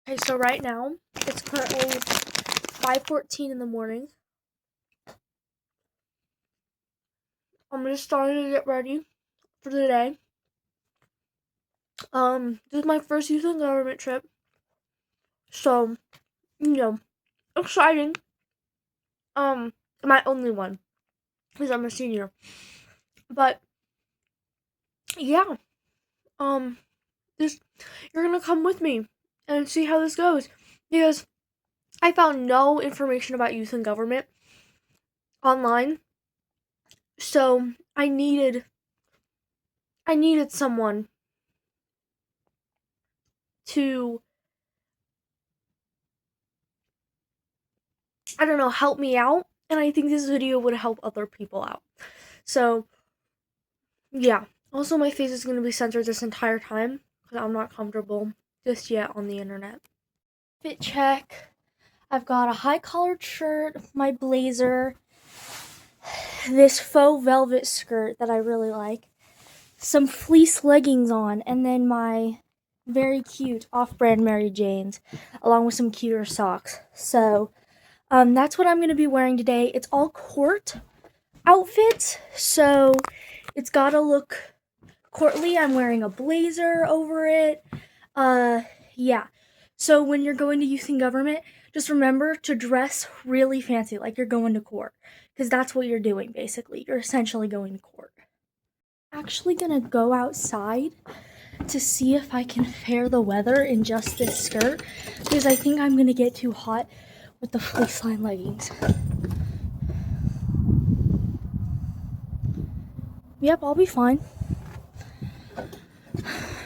Okay, so right now, it's currently 5:14 in the morning. I'm just starting to get ready for the day. This is my first youth and government trip. So, exciting. My only one, because I'm a senior. But, yeah, this, you're gonna come with me and see how this goes. Because I found no information about youth and government online. So, I needed someone to, I don't know, help me out. And I think this video would help other people out. So, yeah. Also, my face is going to be censored this entire time because I'm not comfortable just yet on the internet. Fit check. I've got a high collared shirt, my blazer, this faux velvet skirt that I really like, some fleece leggings on, and then my very cute off-brand Mary Janes, along with some cuter socks. So, that's what I'm going to be wearing today. It's all court outfits, so it's got to look courtly. I'm wearing a blazer over it. Yeah. So when you're going to youth and government, just remember to dress really fancy, like you're going to court, because that's what you're doing, basically. You're essentially going to court. Actually gonna go outside to see if I can fare the weather in just this skirt, because I think I'm gonna get too hot with the fleece line leggings. Yep, I'll be fine.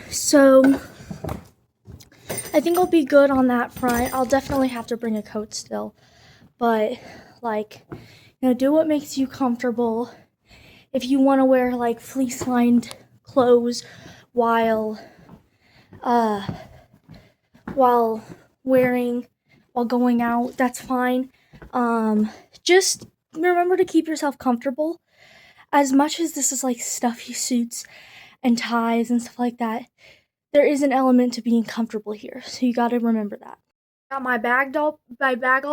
So, I think I'll be good on that front. I'll definitely have to bring a coat still. But, do what makes you comfortable. If you want to wear, fleece-lined clothes while going out, that's fine. Just remember to keep yourself comfortable. As much as this is, stuffy suits and ties and stuff like that, there is an element to being comfortable here, so you gotta remember that. Got my bag all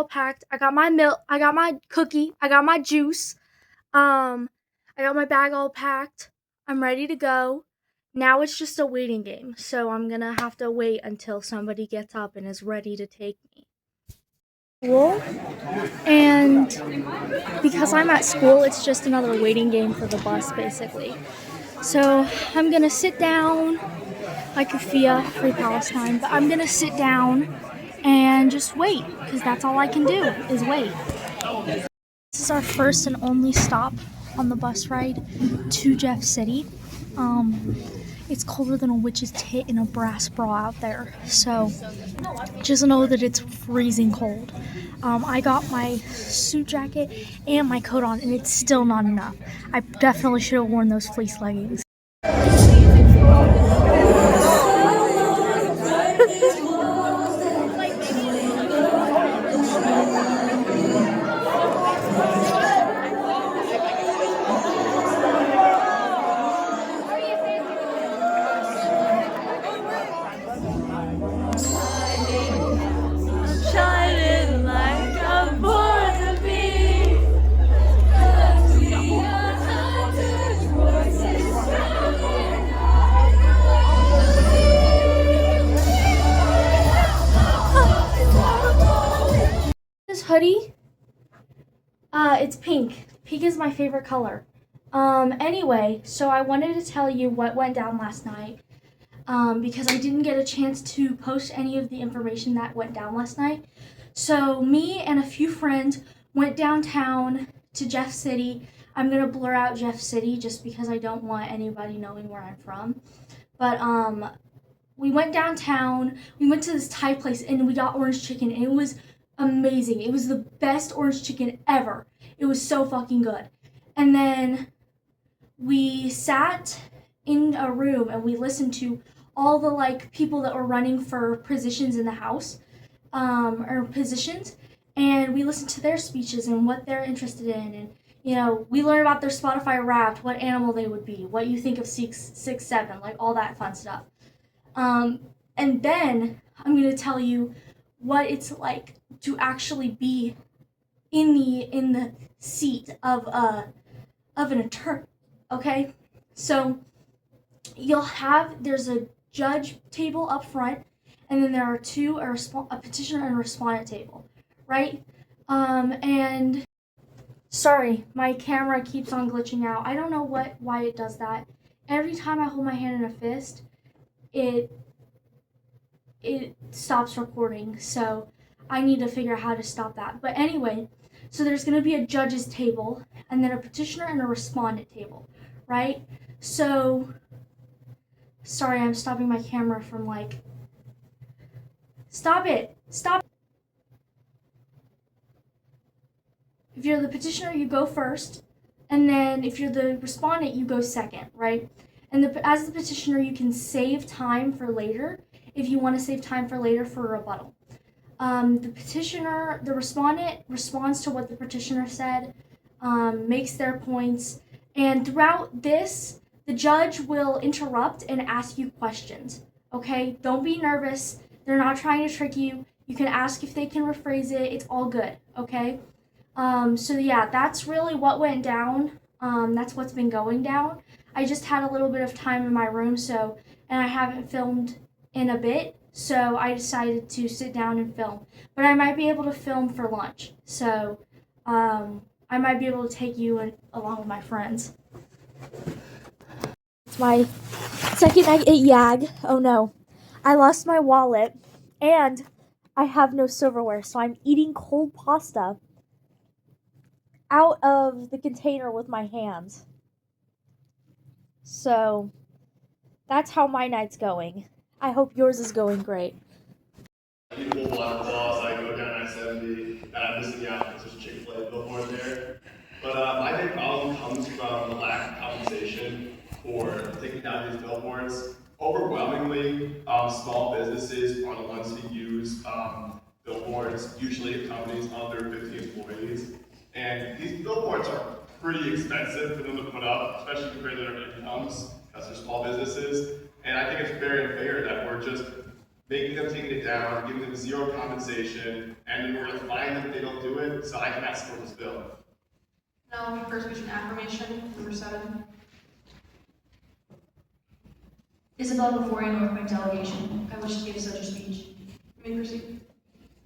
packed. I got my milk, I got my cookie, I got my juice. I got my bag all packed. I'm ready to go. Now it's just a waiting game, so I'm gonna have to wait until somebody gets up and is ready to take me. School, and because I'm at school, it's just another waiting game for the bus, basically. So I'm gonna sit down, like Kufia, Free Palestine, but I'm gonna sit down and just wait, because that's all I can do, is wait. This is our first and only stop on the bus ride to Jeff City. It's colder than a witch's tit in a brass bra out there, so just know that it's freezing cold. I got my suit jacket and my coat on, and it's still not enough. I definitely should have worn those fleece leggings. This hoodie, it's pink. Pink is my favorite color. Anyway, so I wanted to tell you what went down last night, because I didn't get a chance to post any of the information that went down last night. So me and a few friends went downtown to Jeff City. I'm gonna blur out Jeff City just because I don't want anybody knowing where I'm from. But we went downtown. We went to this Thai place and we got orange chicken, and it was amazing. It was the best orange chicken ever. It was so fucking good. And then we sat in a room and we listened to all the people that were running for positions in the house, or positions, and we listened to their speeches and what they're interested in, and we learned about their Spotify Wrapped, what animal they would be, what you think of 6'7", all that fun stuff. And then I'm going to tell you what it's like to actually be in the seat of an attorney. Okay, so there's a judge table up front, and then there are a petitioner and a respondent table, right? And sorry, my camera keeps on glitching out. I don't know why it does that. Every time I hold my hand in a fist, it it stops recording. So I need to figure out how to stop that. But anyway, so there's going to be a judge's table and then a petitioner and a respondent table, right? So sorry, I'm stopping my camera from like stop it. Stop. If you're the petitioner, you go first, and then if you're the respondent, you go second, right? And as the petitioner, you can save time for later if you want to save time for later for a rebuttal. The respondent responds to what the petitioner said, makes their points, and throughout this, the judge will interrupt and ask you questions. Okay, don't be nervous. They're not trying to trick you. You can ask if they can rephrase it. It's all good. Okay. So yeah, that's really what went down. That's what's been going down. I just had a little bit of time in my room, and I haven't filmed in a bit, so I decided to sit down and film. But I might be able to film for lunch, so I might be able to take you along with my friends. It's my second night at Yag. Oh no, I lost my wallet, and I have no silverware, so I'm eating cold pasta out of the container with my hands. So that's how my night's going. I hope yours is going great. Beautiful waterfall as I go down I-70, and I'm missing out because there's Chick-fil-A billboard there. But my big problem comes from the lack of compensation for taking down these billboards. Overwhelmingly, small businesses are the ones who use billboards, usually companies under 50 employees. And these billboards are pretty expensive for them to put up, especially compared to their incomes, because they're small businesses. And I think it's very unfair that we're just making them taking it down, giving them zero compensation, and then we're going to fine them if they don't do it, so I cannot support this bill. Now, let me first reach an affirmation, number 7. Isabel, before you North Point delegation, I wish to give such a speech. You may proceed.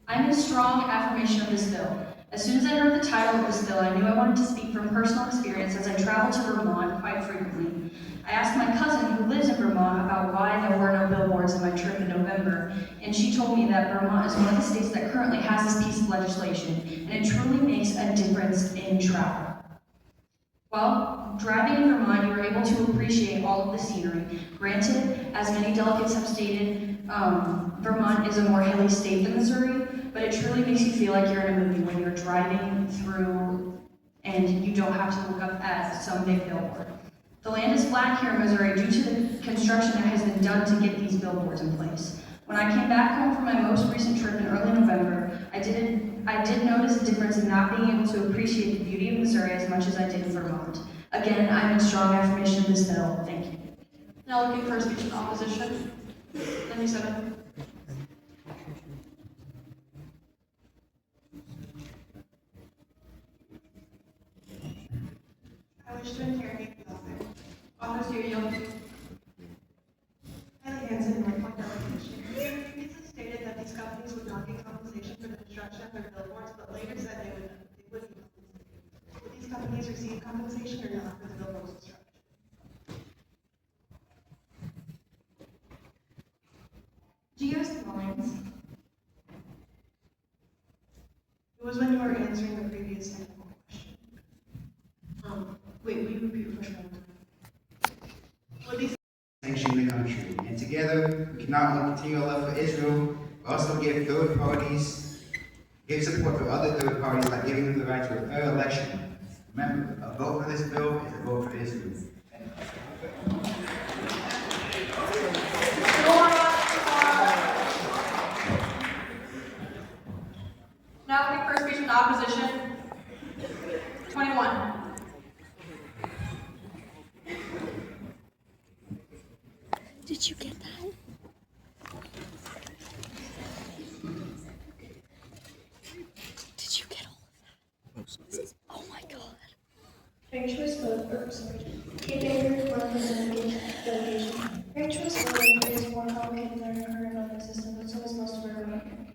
I made a strong affirmation of this bill. As soon as I heard the title of this bill, I knew I wanted to speak from personal experience as I travel to Vermont quite frequently. I asked my cousin who lives in Vermont about why there were no billboards in my trip in November, and she told me that Vermont is one of the states that currently has this piece of legislation, and it truly makes a difference in travel. Well, driving in Vermont, you are able to appreciate all of the scenery. Granted, as many delegates have stated, Vermont is a more hilly state than Missouri, but it truly makes you feel like you're in a movie when you're driving through and you don't have to look up at some big billboard. The land is flat here in Missouri due to the construction that has been done to get these billboards in place. When I came back home from my most recent trip in early November, I did notice a difference in not being able to appreciate the beauty of Missouri as much as I did in Vermont. Again, I'm in strong affirmation of this bill. Thank you. Now looking for a speech in opposition. Number 7. I wish to interrogate the author. Authors here yield. Kylie Hansen, North Point delegation. You previously stated that these companies would not get compensation for the construction of their billboards, but later said they would be compensated. Would these companies receive compensation or not for the billboard's construction? GS lines. It was when you were answering the previous technical question. Wait, will you repeat your question one time? Would these sanction the country, and together we can not only continue our love for Israel, but also give support for other third parties by giving them the right to a fair election. Remember, a vote for this bill is a vote for Israel. Now looking for a speech in opposition. 21. Did you get that? Ranked choice vote, key favors delegation. Ranked choice voting is more complicated than our current voting system, but so is most of our voting.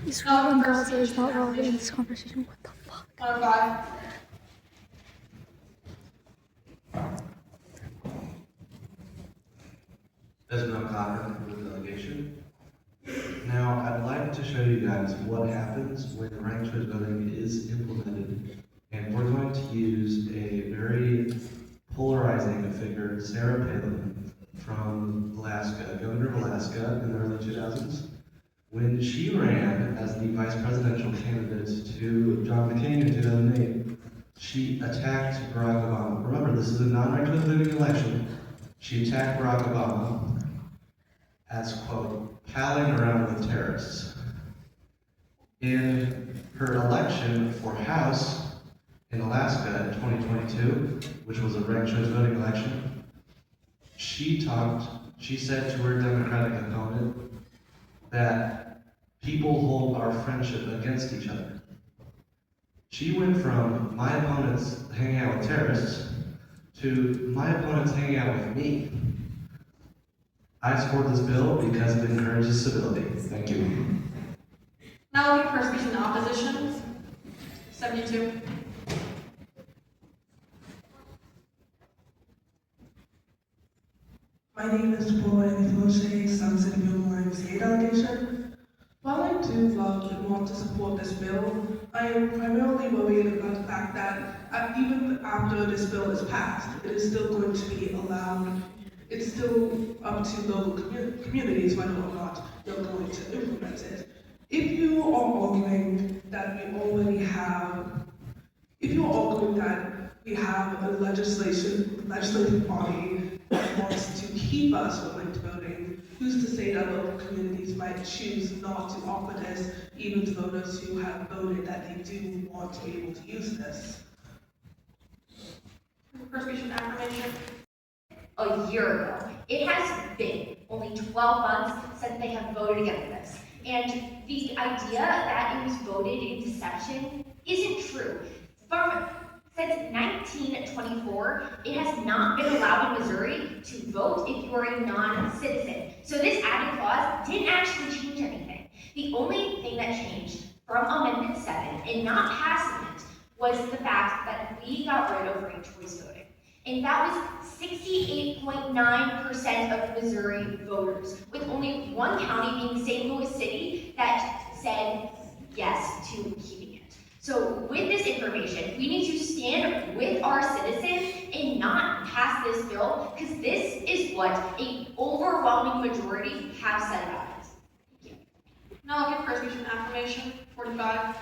Israel and Gaza is not relevant in this conversation. What the fuck? 105. President Cochran for the delegation. Now, I'd like to show you guys what happens when ranked choice voting is implemented. And we're going to use a very polarizing figure, Sarah Palin from Alaska, governor of Alaska in the early 2000s. When she ran as the vice presidential candidate to John McCain in 2008, she attacked Barack Obama. Remember, this is a non-ranked choice voting election. She attacked Barack Obama as, quote, palling around with terrorists. In her election for House in Alaska in 2022, which was a ranked choice voting election, she said to her Democratic opponent that people hold our friendship against each other. She went from my opponents hanging out with terrorists to my opponents hanging out with me. I support this bill because it encourages civility. Thank you. Now looking for a speech in opposition. 72. My name is Paul Anifoshe, Sun City Bill YMCA delegation. While I do love and want to support this bill, I am primarily worried about the fact that even after this bill is passed, it is still going to be allowed. It's still up to local communities whether or not they're going to implement it. If you are arguing that we have a legislative body that wants to keep us from ranked voting, who's to say that local communities might choose not to offer this, even to voters who have voted that they do want to be able to use this? First speech in affirmation. A year ago. It has been only 12 months since they have voted against this. And the idea that it was voted in deception isn't true. Since 1924, it has not been allowed in Missouri to vote if you are a non-citizen. So this added clause didn't actually change anything. The only thing that changed from Amendment 7 and not passing it was the fact that we got rid of ranked choice voting. And that was 68.9% of Missouri voters, with only one county being St. Louis City that said yes to keeping it. So with this information, we need to stand with our citizens and not pass this bill, because this is what an overwhelming majority have said about it. Thank you. Now looking for a speech in affirmation. 45.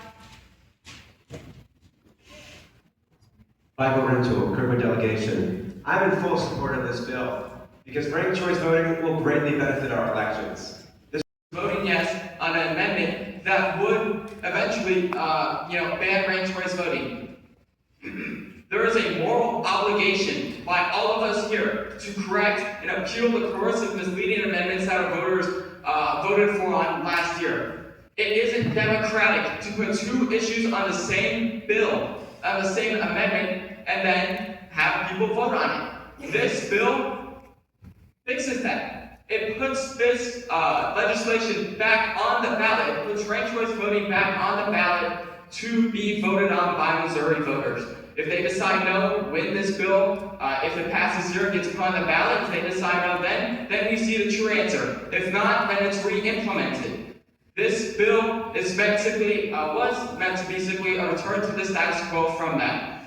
Michael Rentoul, Kirkwood delegation. I'm in full support of this bill because ranked choice voting will greatly benefit our elections. Voting yes on an amendment that would eventually, ban ranked choice voting. There is a moral obligation by all of us here to correct and appeal the coercive, misleading amendments that our voters voted for on last year. It isn't democratic to put two issues on the same bill, on the same amendment, and then have people vote on it. This bill fixes that. It puts this legislation back on the ballot. It puts ranked choice voting back on the ballot to be voted on by Missouri voters. If they decide no, when this bill, if it passes here, gets put on the ballot, if they decide no, then we see the true answer. If not, then it's re-implemented. This bill is basically, was meant to be simply a return to the status quo from that.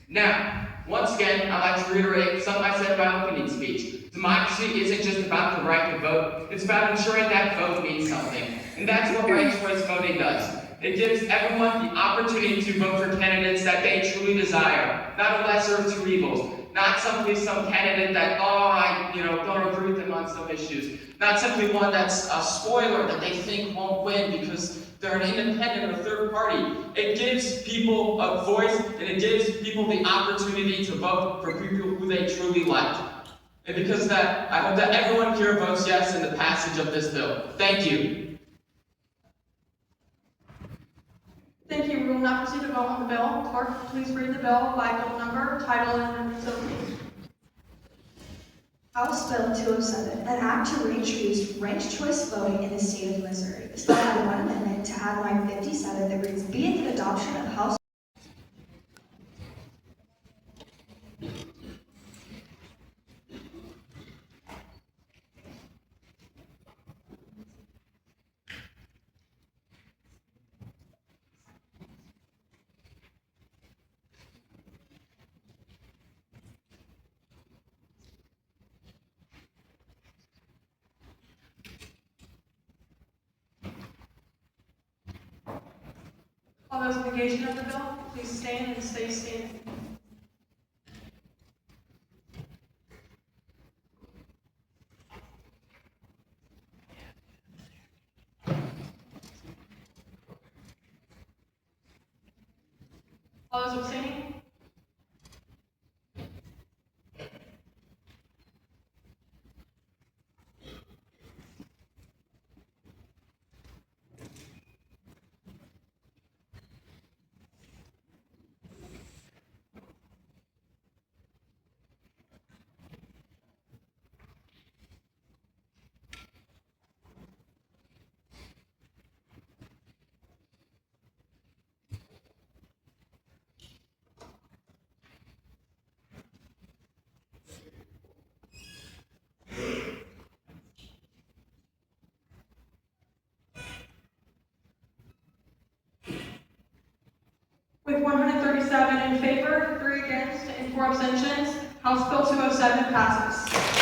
Now, once again, I'd like to reiterate something I said in my opening speech. Democracy isn't just about the right to vote, it's about ensuring that vote means something. And that's what ranked choice voting does. It gives everyone the opportunity to vote for candidates that they truly desire, not a lesser of two evils. Not simply some candidate that, I don't agree with them on some issues. Not simply one that's a spoiler that they think won't win because they're an independent or third party. It gives people a voice and it gives people the opportunity to vote for people who they truly like. And because of that, I hope that everyone here votes yes in the passage of this bill. Thank you. Thank you. We will now proceed to vote on the bill. Clerk, please read the bill by bill number, title, and facility. House Bill 207, an act to reintroduce ranked choice voting in the state of Missouri. This bill had one amendment to add line 57 that reads, be it the adoption of House All those in negation of the bill, please stand and stay standing. All those abstaining? With 137 in favor, 3 against, and 4 abstentions, House Bill 207 passes.